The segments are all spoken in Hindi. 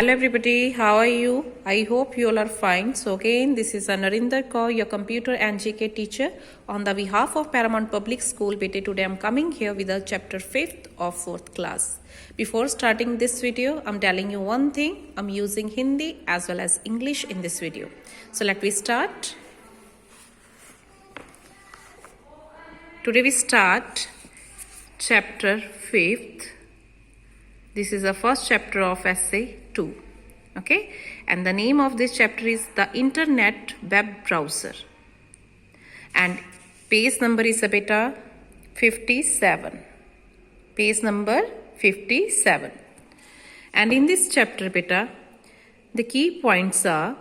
Hello everybody, how are you? I hope you all are fine. So again, this is Narinder Kaur, your computer and GK teacher. On the behalf of Paramount Public School, BT, today I'm coming here with the chapter 5th of 4th class. Before starting this video, I'm telling you one thing. I'm using Hindi as well as English in this video. So let me start. Today we start chapter 5th. This is the first chapter of essay 2. Okay, and the name of this chapter is the Internet Web Browser. And page number is beta 57. Page number 57. And in this chapter beta, the key points are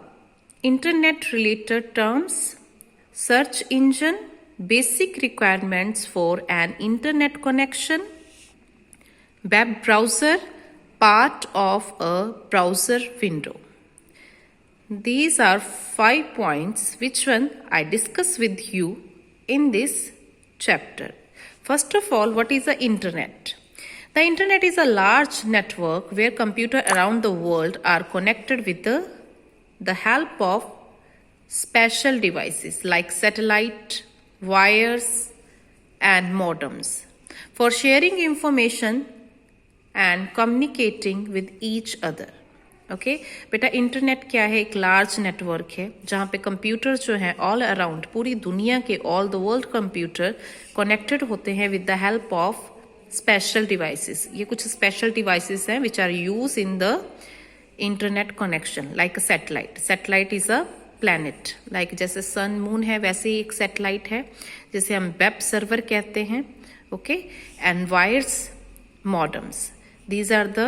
Internet related terms, search engine, basic requirements for an internet connection, web browser, part of a browser window. These are 5 points which one I discuss with you in this chapter. First of all, what is the internet? The internet is a large network where computers around the world are connected with the help of special devices like satellite, wires and modems for sharing information and communicating with each other. Okay बेटा इंटरनेट क्या है? एक लार्ज नेटवर्क है जहाँ पे कंप्यूटर जो है ऑल अराउंड पूरी दुनिया के all the world computer connected होते हैं with the help of special devices. ये कुछ स्पेशल डिवाइसेस हैं which are use in the internet connection like satellite. Satellite is a planet, like जैसे सन मून है वैसे ही एक सैटेलाइट है जिसे हम वेब सर्वर कहते हैं. Okay, and wires, modems. These are the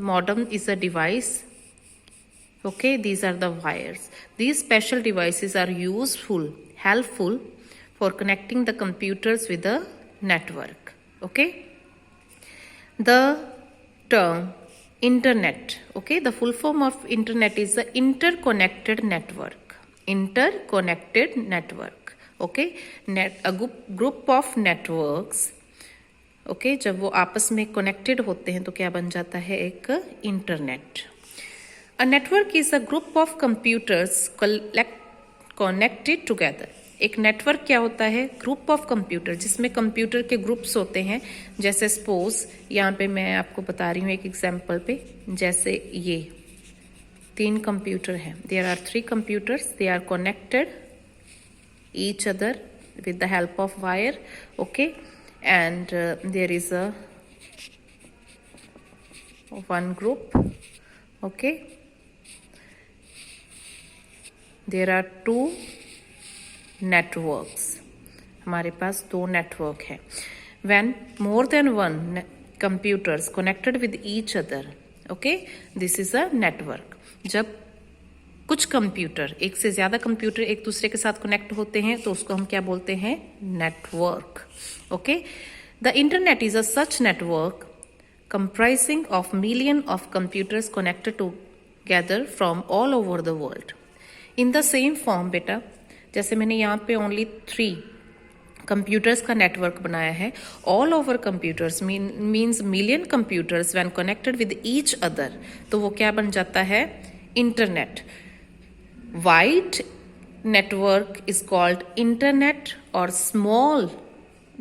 modem is a device. Okay, these are the wires. These special devices are helpful for connecting the computers with the network. Okay, the term internet, okay, the full form of internet is the interconnected network. Interconnected network. Okay, a group of networks. Okay जब वो आपस में कनेक्टेड होते हैं तो क्या बन जाता है? एक internet. A network is a group of computers connected together. एक नेटवर्क क्या होता है? ग्रुप ऑफ कंप्यूटर जिसमें कंप्यूटर के ग्रुप्स होते हैं. जैसे सपोज यहाँ पे मैं आपको बता रही हूँ एक एग्जांपल पे, जैसे ये 3 कंप्यूटर हैं. There are 3 computers, they are connected each other with the help of wire. Okay, and there is a one group. Okay, there are 2 networks. हमारे पास 2 नेटवर्क हैं. when more than one computers connected with each other, okay, this is a network. जब कुछ कंप्यूटर, एक से ज्यादा कंप्यूटर एक दूसरे के साथ कनेक्ट होते हैं तो उसको हम क्या बोलते हैं? Network. Okay, the internet is a such network comprising of million of computers connected together from all over the world. In the same form बेटा, जैसे मैंने यहाँ पे ओनली 3 कंप्यूटर्स का नेटवर्क बनाया है. All over computers means million computers when connected with each other, तो वो क्या बन जाता है? Internet. Wide network is called internet or small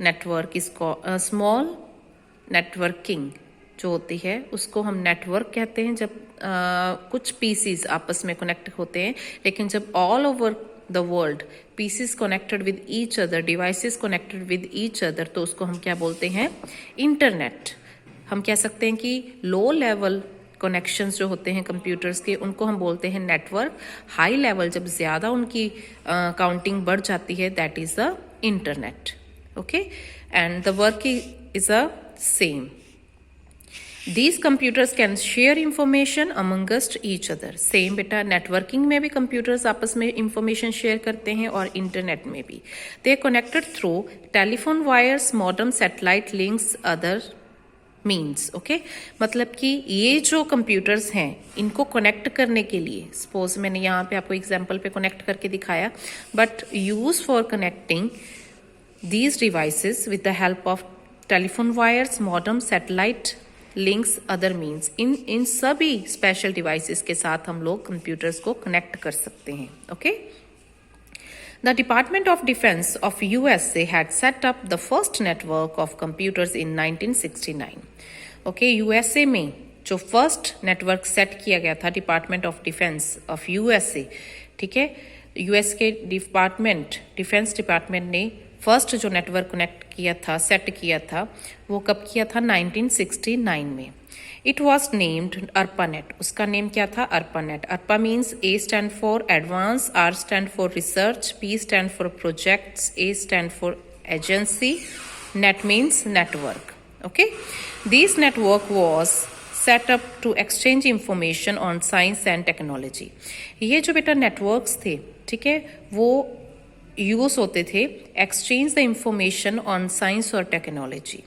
network is called small networking जो होती है उसको हम नेटवर्क कहते हैं जब कुछ पीसीज आपस में कनेक्ट होते हैं. लेकिन जब all over the world PCs connected with each other, devices connected with each other, तो उसको हम क्या बोलते हैं? इंटरनेट. हम कह सकते हैं कि लो लेवल कनेक्शंस जो होते हैं कंप्यूटर्स के उनको हम बोलते हैं नेटवर्क. हाई लेवल जब ज़्यादा उनकी काउंटिंग बढ़ जाती है that is the internet. Okay, and the work is a same. These computers can share information amongst each other. Same बेटा, नेटवर्किंग में भी कंप्यूटर्स आपस में इंफॉर्मेशन शेयर करते हैं और इंटरनेट में भी. दे connected through telephone wires, modem, satellite links, other means. Okay, मतलब कि ये जो कंप्यूटर्स हैं इनको कनेक्ट करने के लिए, सपोज मैंने यहाँ पे आपको एग्जांपल पे कनेक्ट करके दिखाया, but use for connecting these devices with the help of telephone wires, modem, satellite links, other means, इन सभी स्पेशल डिवाइसेस के साथ हम लोग कंप्यूटर्स को कनेक्ट कर सकते हैं. Okay. The Department of Defense of USA had set up the first network of computers in 1969. Okay, USA में जो फर्स्ट नेटवर्क सेट किया गया था department of defence of USA, ठीक है, यूएस के डिफेंस डिपार्टमेंट ने फर्स्ट जो नेटवर्क कनेक्ट किया था, सेट किया था, वो कब किया था? 1969 में. It was named ARPANET. उसका नेम क्या था? ARPANET. ARPA means A stand for advance, R stand for research, P stand for projects, A stand for agency, NET means network. Okay. This network was set up to exchange information on science and technology. ये जो बेटा नेटवर्क्स थे, ठीक है, वो यूज होते थे exchange the information on science और technology.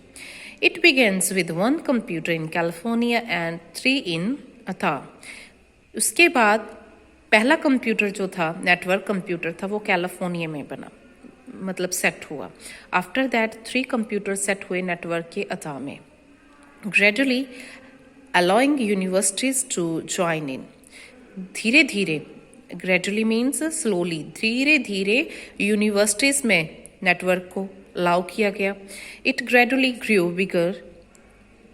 It begins with 1 computer in California and 3 in Utah. उसके बाद पहला कंप्यूटर जो था, नेटवर्क कंप्यूटर था, वो कैलिफोर्निया में बना, मतलब सेट हुआ. आफ्टर दैट 3 कंप्यूटर सेट हुए नेटवर्क के अता में. Gradually allowing universities to join in. धीरे धीरे, ग्रेजुअली मीन्स स्लोली, धीरे धीरे यूनिवर्सिटीज में नेटवर्क को अलाउ किया गया. It gradually grew bigger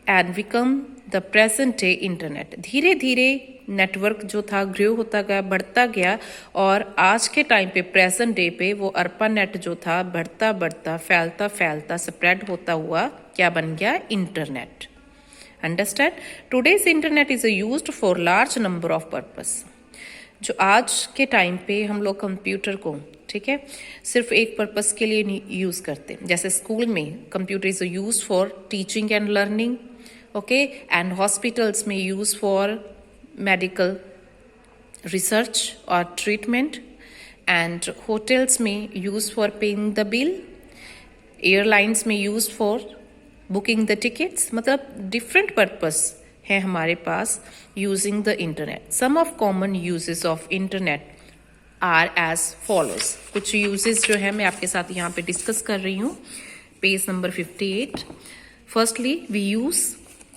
and become the present day internet. धीरे धीरे नेटवर्क जो था ग्रो होता गया, बढ़ता गया, और आज के टाइम पे प्रेजेंट डे पे वो ARPANET जो था बढ़ता बढ़ता फैलता फैलता स्प्रेड होता हुआ क्या बन गया? Internet. Understand? Today's internet is used for large number of purpose. जो आज के टाइम पे हम लोग कंप्यूटर को, ठीक है, सिर्फ एक पर्पस के लिए नहीं यूज़ करते. जैसे स्कूल में computer is use for teaching and learning, okay, and hospitals में यूज फॉर मेडिकल रिसर्च और ट्रीटमेंट, एंड होटल्स में use for paying the bill, airlines में use for booking the tickets. मतलब डिफरेंट पर्पस है हमारे पास using the internet. Some of common uses of internet are as follows. कुछ यूजेस जो है मैं आपके साथ यहाँ पे डिस्कस कर रही हूँ, page number 58. Firstly, we use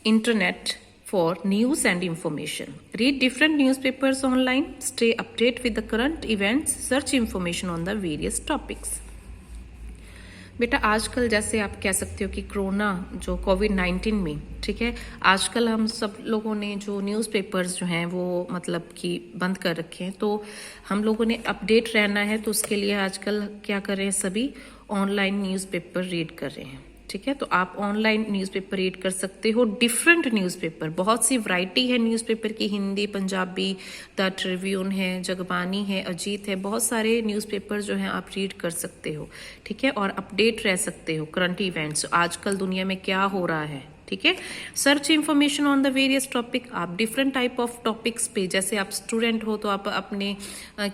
internet for news and information. Read different news papers online, stay update with the current events, search information on the various topics. बेटा आजकल जैसे आप कह सकते हो कि कोरोना जो कोविड-19 में, ठीक है, आजकल हम सब लोगों ने जो न्यूज़पेपर्स जो हैं वो मतलब कि बंद कर रखे हैं, तो हम लोगों ने अपडेट रहना है, तो उसके लिए आजकल क्या कर रहे हैं, सभी ऑनलाइन न्यूज़पेपर रीड कर रहे हैं. ठीक है, तो आप ऑनलाइन न्यूज़पेपर रीड कर सकते हो. डिफरेंट न्यूज़पेपर, बहुत सी वैरायटी है न्यूज़पेपर की, हिंदी, पंजाबी, द ट्रिब्यून है, जगबानी है, अजीत है, बहुत सारे न्यूज़पेपर जो हैं आप रीड कर सकते हो. ठीक है, और अपडेट रह सकते हो करंट इवेंट्स, आजकल दुनिया में क्या हो रहा है. ठीक है, search information on the various topic. आप डिफरेंट टाइप ऑफ टॉपिक्स पे, जैसे आप स्टूडेंट हो तो आप अपने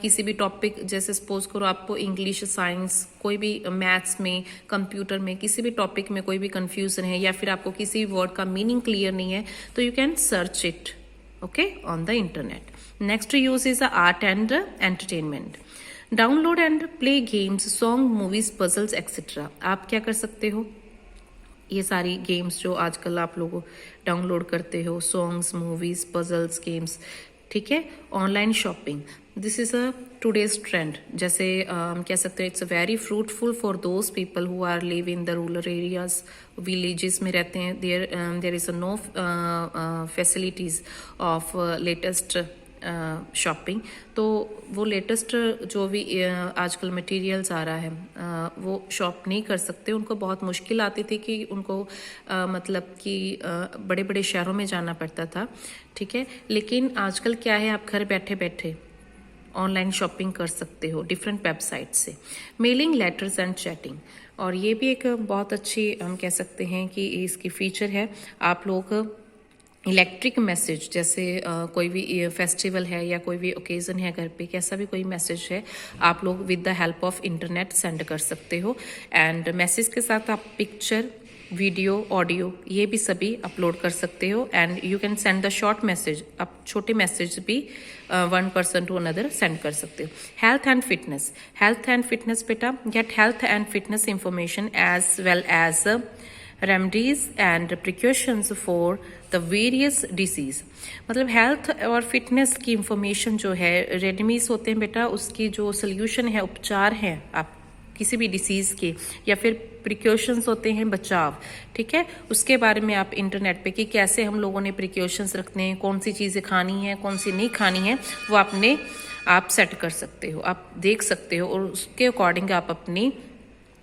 किसी भी टॉपिक, जैसे सपोज करो आपको इंग्लिश, साइंस, कोई भी मैथ्स में, कंप्यूटर में, किसी भी टॉपिक में कोई भी कंफ्यूजन है या फिर आपको किसी भी वर्ड का मीनिंग क्लियर नहीं है, तो you can search it okay on the internet. Next use is art and entertainment. Download and play games, song, movies, puzzles etcetera. आप क्या कर सकते हो, ये सारी गेम्स जो आजकल आप लोग डाउनलोड करते हो, सॉन्ग्स, मूवीज, पजल्स, गेम्स. ठीक है, online shopping, this is a today's trend. जैसे हम कह सकते हैं it's very fruitful for those people who are live in the rural areas, villages में रहते हैं. There is no facilities of latest shopping. तो वो लेटेस्ट जो भी आजकल मटेरियल्स आ रहा है वो शॉप नहीं कर सकते. उनको बहुत मुश्किल आती थी कि उनको मतलब कि बड़े बड़े शहरों में जाना पड़ता था. ठीक है, लेकिन आजकल क्या है, आप घर बैठे बैठे ऑनलाइन शॉपिंग कर सकते हो डिफरेंट वेबसाइट से. मेलिंग, लेटर्स एंड चैटिंग, और ये भी एक बहुत अच्छी हम कह सकते हैं कि इसकी फीचर है. आप लोग इलेक्ट्रिक मैसेज, जैसे कोई भी फेस्टिवल है या कोई भी ओकेजन है घर पे, कैसा भी कोई मैसेज है, आप लोग with the help of internet send कर सकते हो. एंड मैसेज के साथ आप पिक्चर, वीडियो, ऑडियो, ये भी सभी अपलोड कर सकते हो. And you can send the short message, आप छोटे मैसेज भी one person to another send कर सकते हो. Health and fitness. Health and fitness बेटा, get health and fitness information as well as remedies and precautions for the various disease. मतलब हेल्थ और फिटनेस की इंफॉर्मेशन जो है, रेडमीज होते हैं बेटा, उसकी जो सोल्यूशन है, उपचार हैं आप किसी भी डिसीज़ के, या फिर प्रिकॉशंस होते हैं बचाव, ठीक है, उसके बारे में आप इंटरनेट पे कि कैसे हम लोगों ने प्रिकॉशंस रखने हैं, कौन सी चीज़ें खानी है, कौन सी नहीं खानी है, वो आप सेट कर सकते हो, आप देख सकते हो और उसके अकॉर्डिंग आप अपनी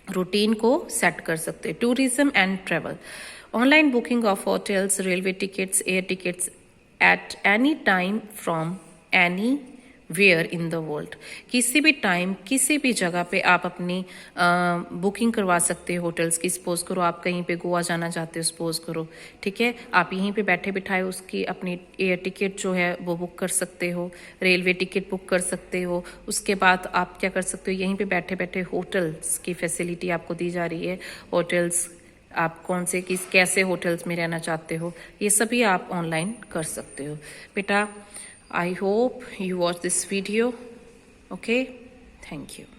रूटीन को सेट कर सकते हो। Tourism and travel, online booking of hotels, railway tickets, air tickets at any time from anywhere in the world. किसी भी टाइम किसी भी जगह पे आप अपनी बुकिंग करवा सकते हो होटल्स की। सपोज करो आप कहीं पे गोवा जाना चाहते हो, सपोज करो, ठीक है, आप यहीं पे बैठे बिठाए उसकी अपनी एयर टिकट जो है वो बुक कर सकते हो, रेलवे टिकट बुक कर सकते हो। उसके बाद आप क्या कर सकते हो, यहीं पे बैठे बैठे होटल्स की फैसिलिटी आपको दी जा रही है। होटल्स आप कौन से कैसे होटल्स में रहना चाहते हो, ये सभी आप ऑनलाइन कर सकते हो बेटा। I hope you watch this video. Okay, thank you.